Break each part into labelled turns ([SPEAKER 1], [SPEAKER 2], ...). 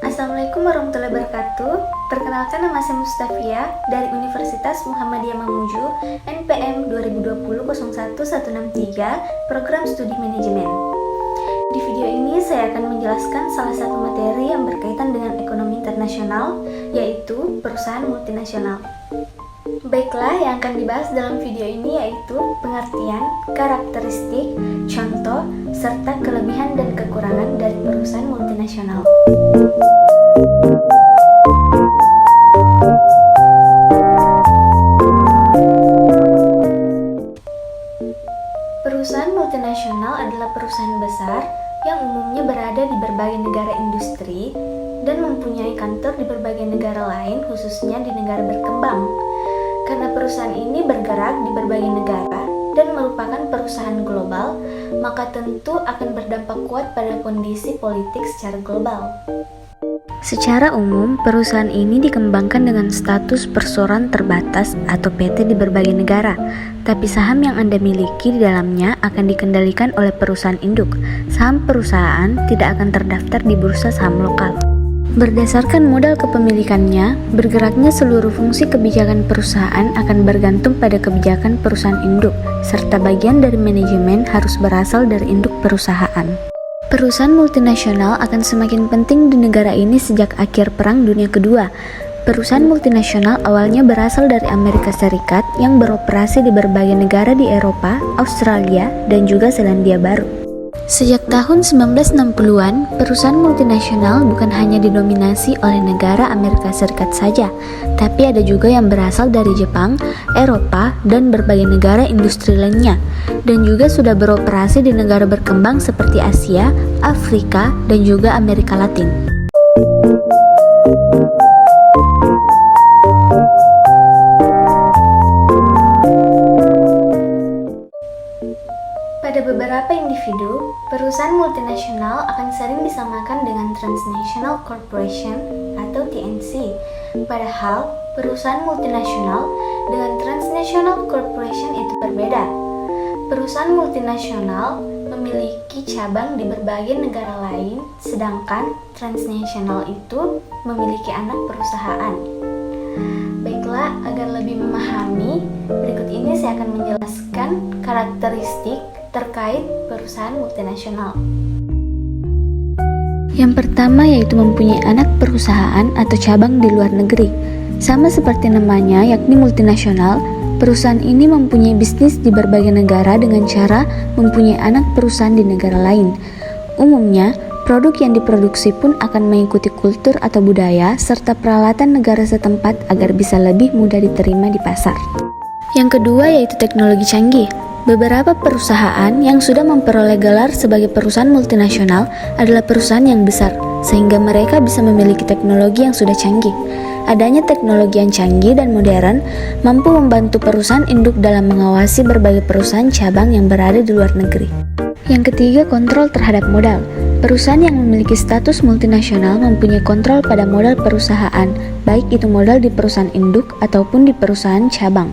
[SPEAKER 1] Assalamualaikum warahmatullahi wabarakatuh. Perkenalkan, nama saya Mustafia dari Universitas Muhammadiyah Mamuju, NPM 2020-01163, Program Studi Manajemen. Di video ini saya akan menjelaskan salah satu materi yang berkaitan dengan ekonomi internasional, yaitu perusahaan multinasional. Baiklah, yang akan dibahas dalam video ini yaitu pengertian, karakteristik, contoh, serta kelebihan dan kekurangan dari perusahaan multinasional. Perusahaan multinasional adalah perusahaan besar yang umumnya berada di berbagai negara industri dan mempunyai kantor di berbagai negara lain, khususnya di negara berkembang. Karena perusahaan ini bergerak di berbagai negara dan merupakan perusahaan global, maka tentu akan berdampak kuat pada kondisi politik secara global. Secara umum, perusahaan ini dikembangkan dengan status perseroan terbatas atau PT di berbagai negara, tapi saham yang Anda miliki di dalamnya akan dikendalikan oleh perusahaan induk. Saham perusahaan tidak akan terdaftar di bursa saham lokal. Berdasarkan modal kepemilikannya, bergeraknya seluruh fungsi kebijakan perusahaan akan bergantung pada kebijakan perusahaan induk, serta bagian dari manajemen harus berasal dari induk perusahaan. Perusahaan multinasional akan semakin penting di negara ini sejak akhir Perang Dunia Kedua. Perusahaan multinasional awalnya berasal dari Amerika Serikat yang beroperasi di berbagai negara di Eropa, Australia, dan juga Selandia Baru. Sejak tahun 1960-an, perusahaan multinasional bukan hanya didominasi oleh negara Amerika Serikat saja, tapi ada juga yang berasal dari Jepang, Eropa, dan berbagai negara industri lainnya, dan juga sudah beroperasi di negara berkembang seperti Asia, Afrika, dan juga Amerika Latin. Pada beberapa individu, perusahaan multinasional akan sering disamakan dengan Transnational Corporation atau TNC. Padahal, perusahaan multinasional dengan Transnational Corporation itu berbeda. Perusahaan multinasional memiliki cabang di berbagai negara lain, sedangkan transnasional itu memiliki anak perusahaan. Baiklah, agar lebih memahami, berikut ini saya akan menjelaskan karakteristik terkait perusahaan multinasional. Yang pertama yaitu mempunyai anak perusahaan atau cabang di luar negeri. Sama seperti namanya, yakni multinasional, perusahaan ini mempunyai bisnis di berbagai negara dengan cara mempunyai anak perusahaan di negara lain. Umumnya, produk yang diproduksi pun akan mengikuti kultur atau budaya serta peralatan negara setempat agar bisa lebih mudah diterima di pasar. Yang kedua yaitu teknologi canggih. Beberapa perusahaan yang sudah memperoleh gelar sebagai perusahaan multinasional adalah perusahaan yang besar, sehingga mereka bisa memiliki teknologi yang sudah canggih. Adanya teknologi yang canggih dan modern mampu membantu perusahaan induk dalam mengawasi berbagai perusahaan cabang yang berada di luar negeri. Yang ketiga, kontrol terhadap modal. Perusahaan yang memiliki status multinasional mempunyai kontrol pada modal perusahaan, baik itu modal di perusahaan induk ataupun di perusahaan cabang.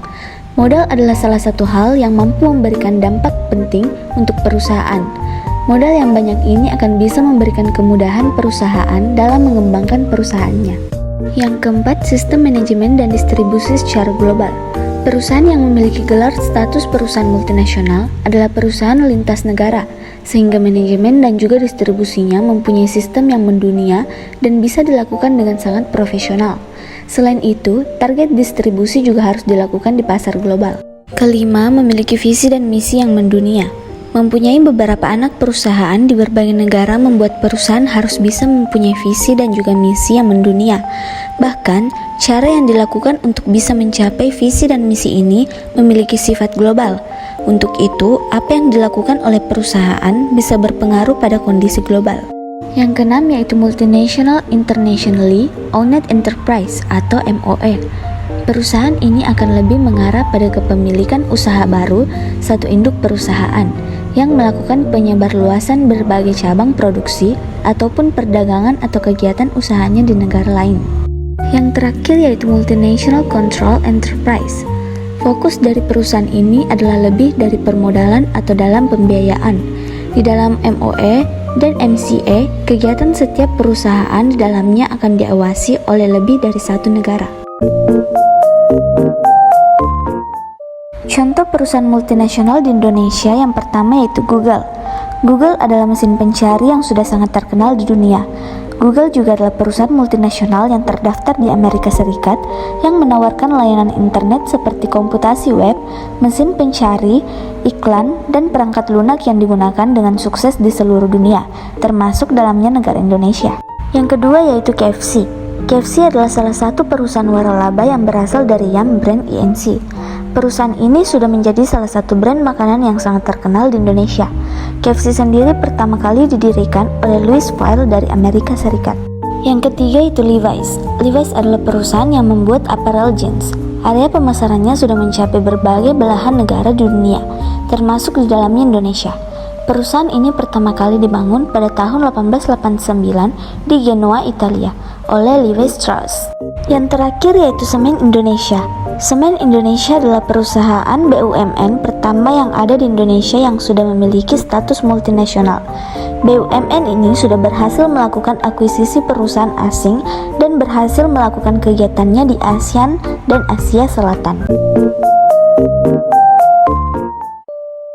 [SPEAKER 1] Modal adalah salah satu hal yang mampu memberikan dampak penting untuk perusahaan. Modal yang banyak ini akan bisa memberikan kemudahan perusahaan dalam mengembangkan perusahaannya. Yang keempat, sistem manajemen dan distribusi secara global. Perusahaan yang memiliki gelar status perusahaan multinasional adalah perusahaan lintas negara, sehingga manajemen dan juga distribusinya mempunyai sistem yang mendunia dan bisa dilakukan dengan sangat profesional. Selain itu, target distribusi juga harus dilakukan di pasar global. Kelima, memiliki visi dan misi yang mendunia. Mempunyai beberapa anak perusahaan di berbagai negara membuat perusahaan harus bisa mempunyai visi dan juga misi yang mendunia. Bahkan, cara yang dilakukan untuk bisa mencapai visi dan misi ini memiliki sifat global. Untuk itu, apa yang dilakukan oleh perusahaan bisa berpengaruh pada kondisi global. Yang keenam yaitu Multinational Internationally Owned Enterprise atau MOE. Perusahaan ini akan lebih mengarah pada kepemilikan usaha baru satu induk perusahaan yang melakukan penyebarluasan berbagai cabang produksi ataupun perdagangan atau kegiatan usahanya di negara lain. Yang terakhir yaitu Multinational Control Enterprise. Fokus dari perusahaan ini adalah lebih dari permodalan atau dalam pembiayaan. Di dalam MOE dan MCA, kegiatan setiap perusahaan di dalamnya akan diawasi oleh lebih dari satu negara. Contoh perusahaan multinasional di Indonesia yang pertama yaitu Google. Google adalah mesin pencari yang sudah sangat terkenal di dunia. Google juga adalah perusahaan multinasional yang terdaftar di Amerika Serikat yang menawarkan layanan internet seperti komputasi web, mesin pencari, iklan, dan perangkat lunak yang digunakan dengan sukses di seluruh dunia, termasuk dalamnya negara Indonesia. Yang kedua yaitu KFC. KFC adalah salah satu perusahaan waralaba yang berasal dari Yum brand INC. Perusahaan ini sudah menjadi salah satu brand makanan yang sangat terkenal di Indonesia. KFC sendiri pertama kali didirikan oleh Louis Freire dari Amerika Serikat. Yang ketiga itu Levi's. Levi's adalah perusahaan yang membuat apparel jeans. Area pemasarannya sudah mencapai berbagai belahan negara di dunia, termasuk di dalamnya Indonesia. Perusahaan ini pertama kali dibangun pada tahun 1889 di Genoa, Italia, oleh Levi Strauss. Yang terakhir yaitu Semen Indonesia. Semen Indonesia adalah perusahaan BUMN pertama yang ada di Indonesia yang sudah memiliki status multinasional. BUMN ini sudah berhasil melakukan akuisisi perusahaan asing dan berhasil melakukan kegiatannya di ASEAN dan Asia Selatan.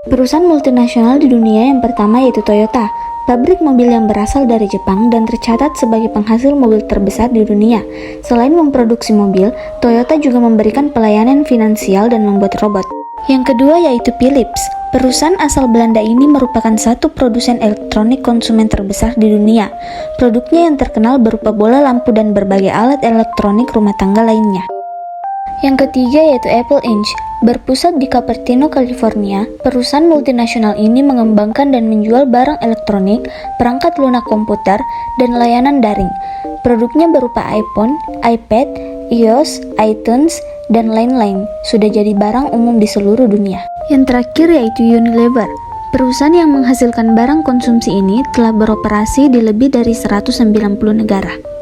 [SPEAKER 1] Perusahaan multinasional di dunia yang pertama yaitu Toyota, pabrik mobil yang berasal dari Jepang dan tercatat sebagai penghasil mobil terbesar di dunia. Selain memproduksi mobil, Toyota juga memberikan pelayanan finansial dan membuat robot. Yang kedua yaitu Philips. Perusahaan asal Belanda ini merupakan satu produsen elektronik konsumen terbesar di dunia. Produknya yang terkenal berupa bola lampu dan berbagai alat elektronik rumah tangga lainnya. Yang ketiga yaitu Apple Inc. Berpusat di Cupertino, California, perusahaan multinasional ini mengembangkan dan menjual barang elektronik, perangkat lunak komputer, dan layanan daring. Produknya berupa iPhone, iPad, iOS, iTunes, dan lain-lain, sudah jadi barang umum di seluruh dunia. Yang terakhir yaitu Unilever. Perusahaan yang menghasilkan barang konsumsi ini telah beroperasi di lebih dari 190 negara.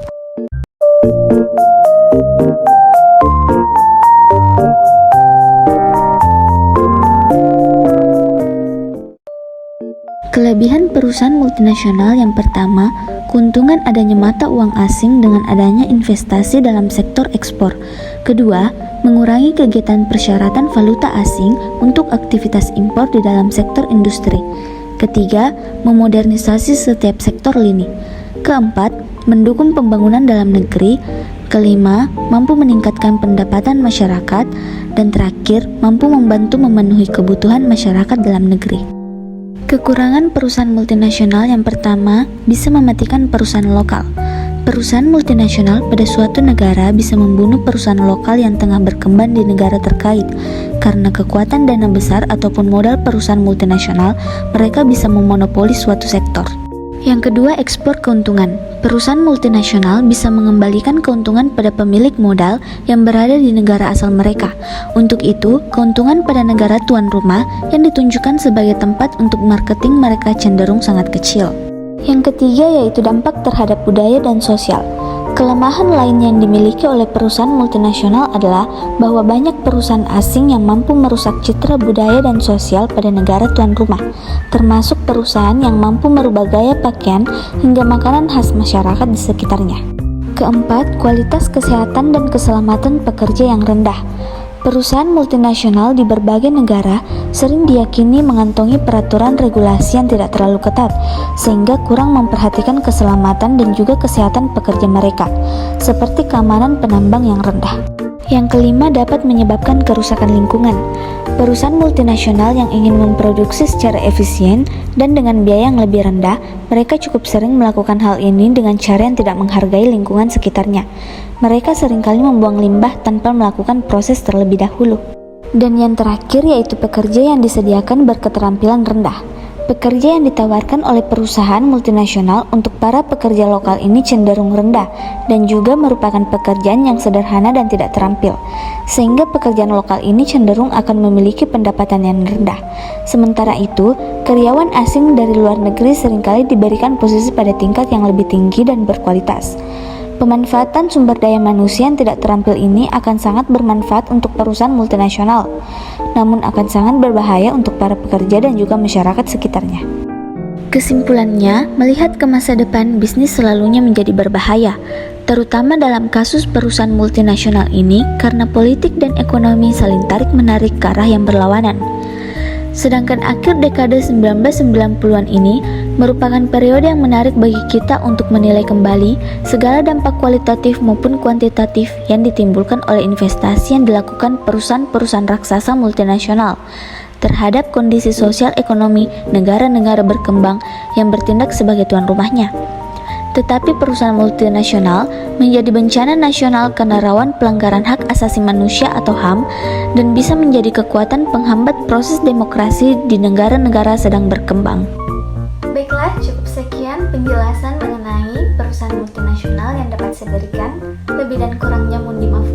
[SPEAKER 1] Kelebihan perusahaan multinasional yang pertama, keuntungan adanya mata uang asing dengan adanya investasi dalam sektor ekspor. Kedua, mengurangi kegiatan persyaratan valuta asing untuk aktivitas impor di dalam sektor industri. Ketiga, memodernisasi setiap sektor lini. Keempat, mendukung pembangunan dalam negeri. Kelima, mampu meningkatkan pendapatan masyarakat. Dan terakhir, mampu membantu memenuhi kebutuhan masyarakat dalam negeri. Kekurangan perusahaan multinasional yang pertama bisa mematikan perusahaan lokal. Perusahaan multinasional pada suatu negara bisa membunuh perusahaan lokal yang tengah berkembang di negara terkait. Karena kekuatan dana besar ataupun modal perusahaan multinasional, mereka bisa memonopoli suatu sektor. Yang kedua, ekspor keuntungan. Perusahaan multinasional bisa mengembalikan keuntungan pada pemilik modal yang berada di negara asal mereka. Untuk itu, keuntungan pada negara tuan rumah yang ditunjukkan sebagai tempat untuk marketing mereka cenderung sangat kecil. Yang ketiga yaitu dampak terhadap budaya dan sosial. Kelemahan lain yang dimiliki oleh perusahaan multinasional adalah bahwa banyak perusahaan asing yang mampu merusak citra budaya dan sosial pada negara tuan rumah, termasuk perusahaan yang mampu merubah gaya pakaian hingga makanan khas masyarakat di sekitarnya. Keempat, kualitas kesehatan dan keselamatan pekerja yang rendah. Perusahaan multinasional di berbagai negara sering diyakini mengantongi peraturan regulasi yang tidak terlalu ketat, sehingga kurang memperhatikan keselamatan dan juga kesehatan pekerja mereka, seperti keamanan penambang yang rendah. Yang kelima, dapat menyebabkan kerusakan lingkungan. Perusahaan multinasional yang ingin memproduksi secara efisien dan dengan biaya yang lebih rendah, mereka cukup sering melakukan hal ini dengan cara yang tidak menghargai lingkungan sekitarnya. Mereka seringkali membuang limbah tanpa melakukan proses terlebih dahulu. Dan yang terakhir yaitu pekerja yang disediakan berketerampilan rendah. Pekerja yang ditawarkan oleh perusahaan multinasional untuk para pekerja lokal ini cenderung rendah dan juga merupakan pekerjaan yang sederhana dan tidak terampil, sehingga pekerjaan lokal ini cenderung akan memiliki pendapatan yang rendah. Sementara itu, karyawan asing dari luar negeri seringkali diberikan posisi pada tingkat yang lebih tinggi dan berkualitas. Pemanfaatan sumber daya manusia yang tidak terampil ini akan sangat bermanfaat untuk perusahaan multinasional, namun akan sangat berbahaya untuk para pekerja dan juga masyarakat sekitarnya. Kesimpulannya, melihat ke masa depan, bisnis selalunya menjadi berbahaya, terutama dalam kasus perusahaan multinasional ini karena politik dan ekonomi saling tarik-menarik ke arah yang berlawanan. Sedangkan akhir dekade 1990-an ini merupakan periode yang menarik bagi kita untuk menilai kembali segala dampak kualitatif maupun kuantitatif yang ditimbulkan oleh investasi yang dilakukan perusahaan-perusahaan raksasa multinasional terhadap kondisi sosial ekonomi negara-negara berkembang yang bertindak sebagai tuan rumahnya. Tetapi perusahaan multinasional menjadi bencana nasional karena rawan pelanggaran hak asasi manusia atau HAM dan bisa menjadi kekuatan penghambat proses demokrasi di negara-negara sedang berkembang. Baiklah, cukup sekian penjelasan mengenai perusahaan multinasional yang dapat saya berikan. Lebih dan kurangnya mohon dimaafkan.